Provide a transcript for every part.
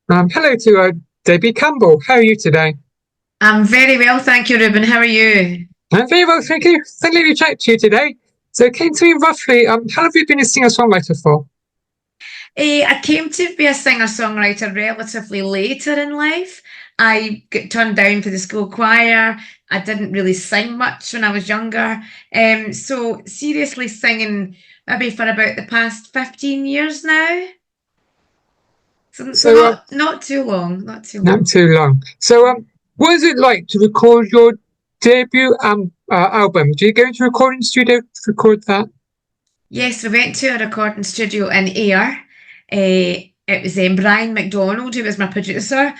Hello to Debbie Campbell. How are you today? I'm very well, thank you, Ruben. How are you? I'm very well, thank you. Lovely to chat to you today. So, came to me roughly, how long have you been a singer-songwriter for? I came to be a singer-songwriter relatively later in life. I got turned down for the school choir. I didn't really sing much when I was younger. So seriously singing maybe for about the past 15 years now. So So, not too long, not too not long. too long. So, what is it like to record your debut album? Do you go into a recording studio to record that? Yes, we went to a recording studio in Ayr. It was Brian McDonald who was my producer.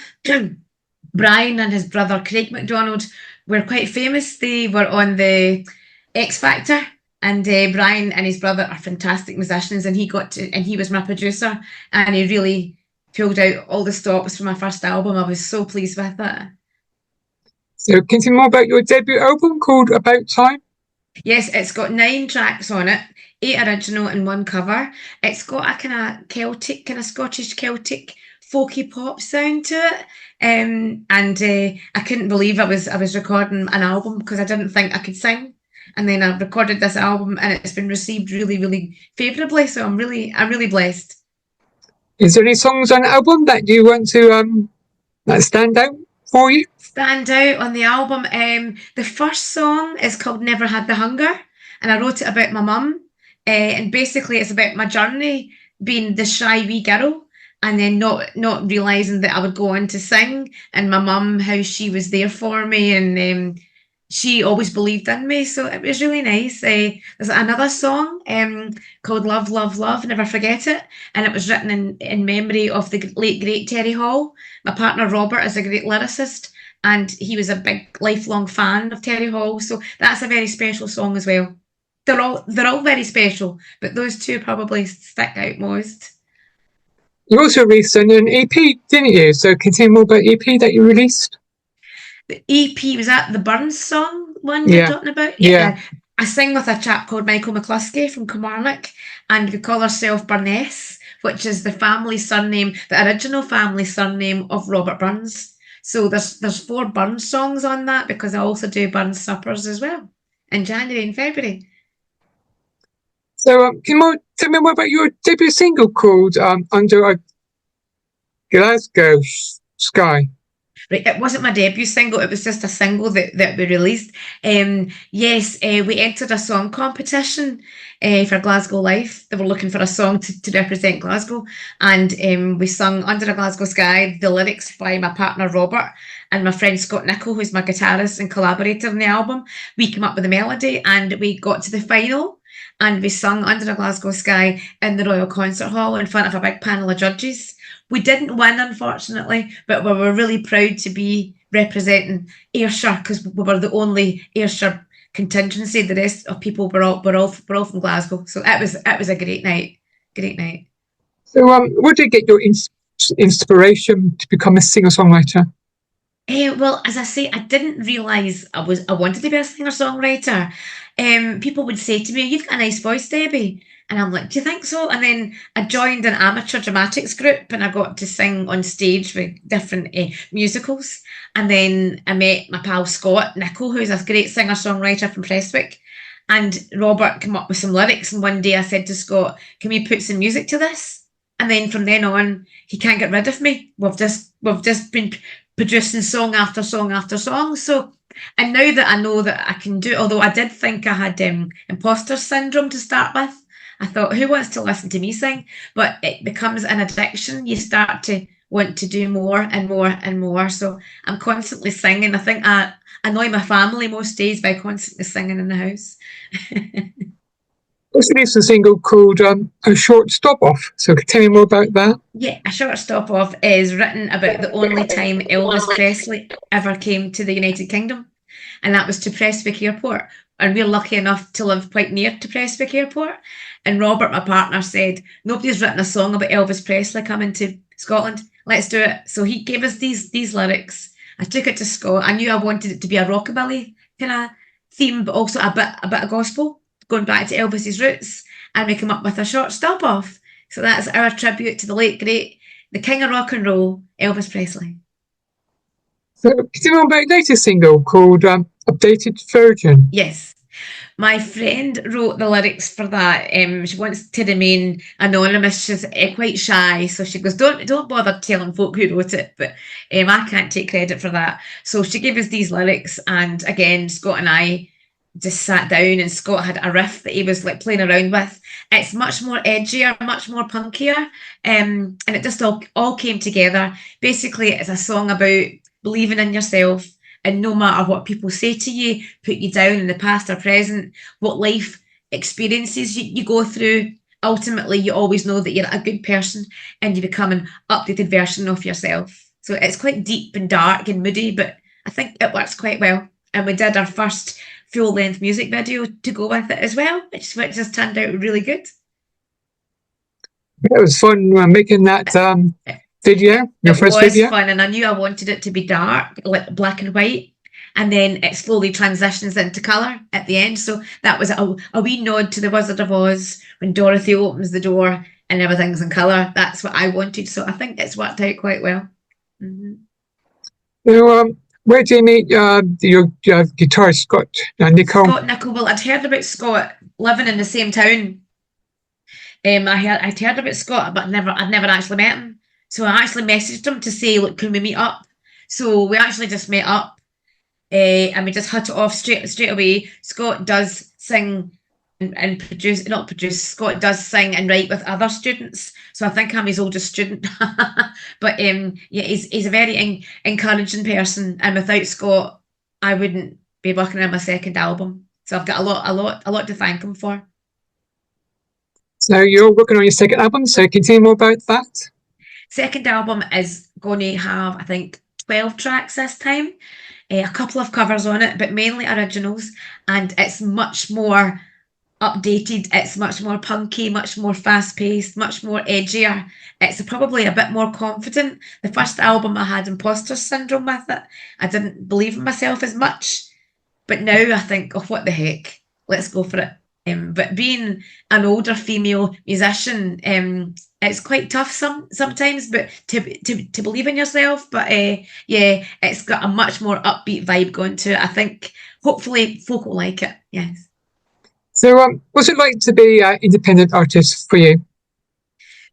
Brian and his brother Craig McDonald were quite famous. They were on the X Factor, and Brian and his brother are fantastic musicians. And he was my producer, and he really pulled out all the stops for my first album. I was so pleased with it. So, can you tell me more about your debut album called About Time? Yes, it's got 9 tracks on it, 8 original and 1 cover. It's got a kind of Celtic, kind of Scottish Celtic folky pop sound to it. And I couldn't believe I was recording an album because I didn't think I could sing. And then I recorded this album and it's been received really, really favourably. So I'm really blessed. Is there any songs on the album that you want to that stand out for you? Stand out on the album. The first song is called Never Had the Hunger, and I wrote it about my mum. And basically, it's about my journey being the shy wee girl, and then not realizing that I would go on to sing, and my mum how she was there for me, and she always believed in me. So it was really nice. There's another song called Love, Love, Love, Never Forget It. And it was written in memory of the late, great Terry Hall. My partner Robert is a great lyricist, and he was a big lifelong fan of Terry Hall. So that's a very special song as well. They're all very special, but those two probably stick out most. You also released an EP, didn't you? So, can you tell me more about the EP that you released? The EP, was that the Burns song one you're Yeah, talking about? Yeah, yeah. yeah. I sing with a chap called Michael McCluskey from Kilmarnock, and we call ourselves Burness, which is the family surname, the original family surname of Robert Burns. So there's 4 Burns songs on that because I also do Burns suppers as well in January and February. So, can you tell me more about your debut single called Under a Glasgow Sky? Right, it wasn't my debut single, it was just a single that we released. Yes, we entered a song competition for Glasgow Life. They were looking for a song to represent Glasgow, and we sung Under a Glasgow Sky, the lyrics by my partner Robert and my friend Scott Nichol, who's my guitarist and collaborator on the album. We came up with a melody and we got to the final. And we sung Under a Glasgow Sky in the Royal Concert Hall in front of a big panel of judges. We didn't win, unfortunately, but we were really proud to be representing Ayrshire because we were the only Ayrshire contingency. The rest of people were all from Glasgow, so it was a great night. Great night. So, where did you get your inspiration to become a singer songwriter? Well, as I say, I didn't realise I wanted to be a singer-songwriter. People would say to me, "You've got a nice voice, Debbie." And I'm like, "Do you think so?" And then I joined an amateur dramatics group and I got to sing on stage with different musicals. And then I met my pal Scott Nichol, who's a great singer-songwriter from Prestwick. And Robert came up with some lyrics. And one day I said to Scott, "Can we put some music to this?" And then from then on, he can't get rid of me. We've just been producing song after song after song. So, and now that I know that I can do it, although I did think I had imposter syndrome to start with, I thought, who wants to listen to me sing? But it becomes an addiction. You start to want to do more and more and more. So I'm constantly singing. I think I annoy my family most days by constantly singing in the house. Also released a single called A Short Stop Off. So, can you tell me more about that? Yeah, A Short Stop Off is written about the only time Elvis Presley ever came to the United Kingdom, and that was to Prestwick Airport. And we're lucky enough to live quite near to Prestwick Airport. And Robert, my partner, said, "Nobody's written a song about Elvis Presley coming to Scotland. Let's do it." So he gave us these lyrics. I took it to Scott. I knew I wanted it to be a rockabilly kind of theme, but also a bit of gospel, going back to Elvis's roots. And we came up with A Short Stop Off. So that's our tribute to the late great the king of rock and roll, Elvis Presley. So, can you tell me about your latest single called Updated Version? Yes. My friend wrote the lyrics for that. She wants to remain anonymous. She's quite shy, so she goes, "Don't bother telling folk who wrote it." But I can't take credit for that. So she gave us these lyrics, and again, Scott and I just sat down, and Scott had a riff that he was like playing around with. It's much more edgier, much more punkier, and it just all came together. Basically, it's a song about believing in yourself, and no matter what people say to you, put you down in the past or present, what life experiences you go through, ultimately you always know that you're a good person and you become an updated version of yourself. So it's quite deep and dark and moody, but I think it works quite well. And we did our first full-length music video to go with it as well, which just turned out really good. It was fun making that video, your first was video. fun, and I knew I wanted it to be dark, like black and white, and then it slowly transitions into colour at the end. So that was a wee nod to the Wizard of Oz when Dorothy opens the door and everything's in colour. That's what I wanted. So I think it's worked out quite well. Mm-hmm. So, where do you meet your guitarist Scott Nicole? Scott Nicole. Well, I'd heard about Scott living in the same town. I'd heard about Scott, but I'd never actually met him. So I actually messaged him to say, look, can we meet up? So we actually just met up, and we just hit it off straight away. Scott does sing and produce, not produce. Scott does sing and write with other students. So I think I'm his oldest student. But yeah, he's a very encouraging person, and without Scott, I wouldn't be working on my second album. So I've got a lot to thank him for. So you're working on your second album. So can you tell me more about that? Second album is going to have, I think, 12 tracks this time. A couple of covers on it, but mainly originals. And it's much more updated. It's much more punky, much more fast-paced, much more edgier. It's probably a bit more confident. The first album I had imposter syndrome with it. I didn't believe in myself as much. But now I think, oh, what the heck? Let's go for it. But being an older female musician, it's quite tough sometimes, but to believe in yourself. But yeah, it's got a much more upbeat vibe going to it. I think hopefully folk will like it. Yes. So, what's it like to be an independent artist for you?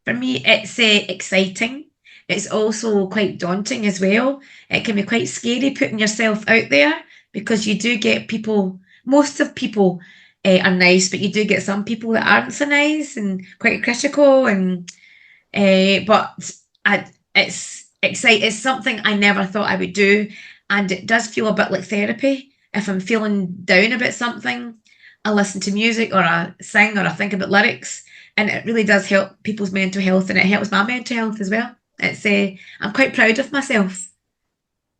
For me, it's exciting. It's also quite daunting as well. It can be quite scary putting yourself out there because you do get people. Most of people are nice, but you do get some people that aren't so nice and quite critical. And but it's exciting. It's something I never thought I would do, and it does feel a bit like therapy. If I'm feeling down about something, I listen to music or I sing or I think about lyrics, and it really does help people's mental health, and it helps my mental health as well. It's I'm quite proud of myself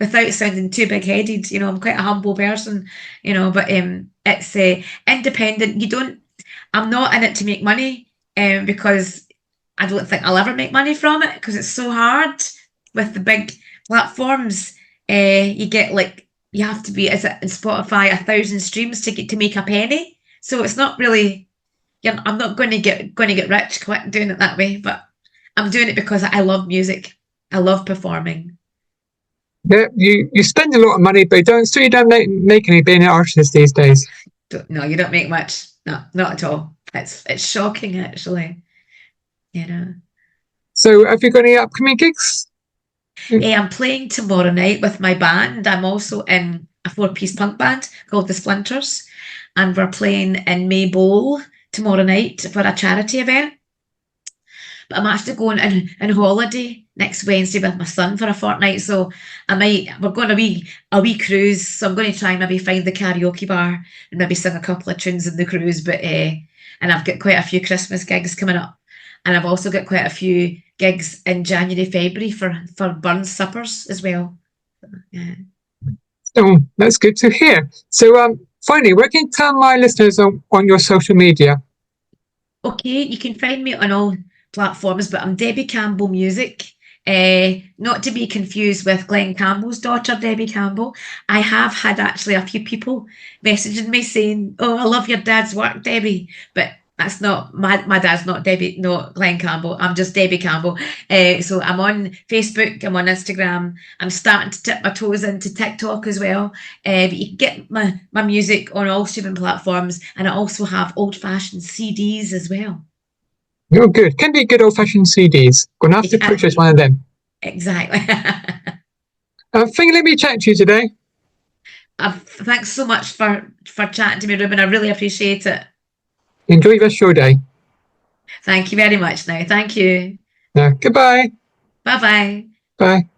without sounding too big-headed. You know, I'm quite a humble person, you know, but it's independent. I'm not in it to make money because I don't think I'll ever make money from it because it's so hard with the big platforms. You get like, you have to be, is it in Spotify, 1,000 streams to make a penny. So it's not really, I'm not going to get rich doing it that way, but I'm doing it because I love music. I love performing. Yeah, you spend a lot of money, but you don't make any being an artist these days. No, you don't make much. No, not at all. It's shocking actually. You know. So have you got any upcoming gigs? Yeah, I'm playing tomorrow night with my band. I'm also in a 4-piece punk band called the Splinters, and we're playing in May Bowl tomorrow night for a charity event. But I'm actually going on holiday next Wednesday with my son for a fortnight, so we're going a wee cruise, so I'm going to try and maybe find the karaoke bar and maybe sing a couple of tunes in the cruise. But and I've got quite a few Christmas gigs coming up, and I've also got quite a few gigs in January, February for Burns suppers as well. Yeah. Oh, that's good to hear. So finally, where can you tell my listeners on your social media? Okay, you can find me on all platforms, but I'm Debbie Campbell Music. Not to be confused with Glenn Campbell's daughter, Debbie Campbell. I have had actually a few people messaging me saying, "Oh, I love your dad's work, Debbie," but That's not my dad's not Debbie, no Glenn Campbell. I'm just Debbie Campbell. So I'm on Facebook, I'm on Instagram. I'm starting to tip my toes into TikTok as well. But you can get my music on all streaming platforms, and I also have old-fashioned CDs as well. Oh, good. Can be good old-fashioned CDs. Gonna have You to can, purchase one of them. exactly. Thank you for letting me chat to you today. Thanks so much for chatting to me, Ruben. I really appreciate it. Enjoy the rest of your day. Thank you very much. Now, thank you. Goodbye. Bye bye. Bye.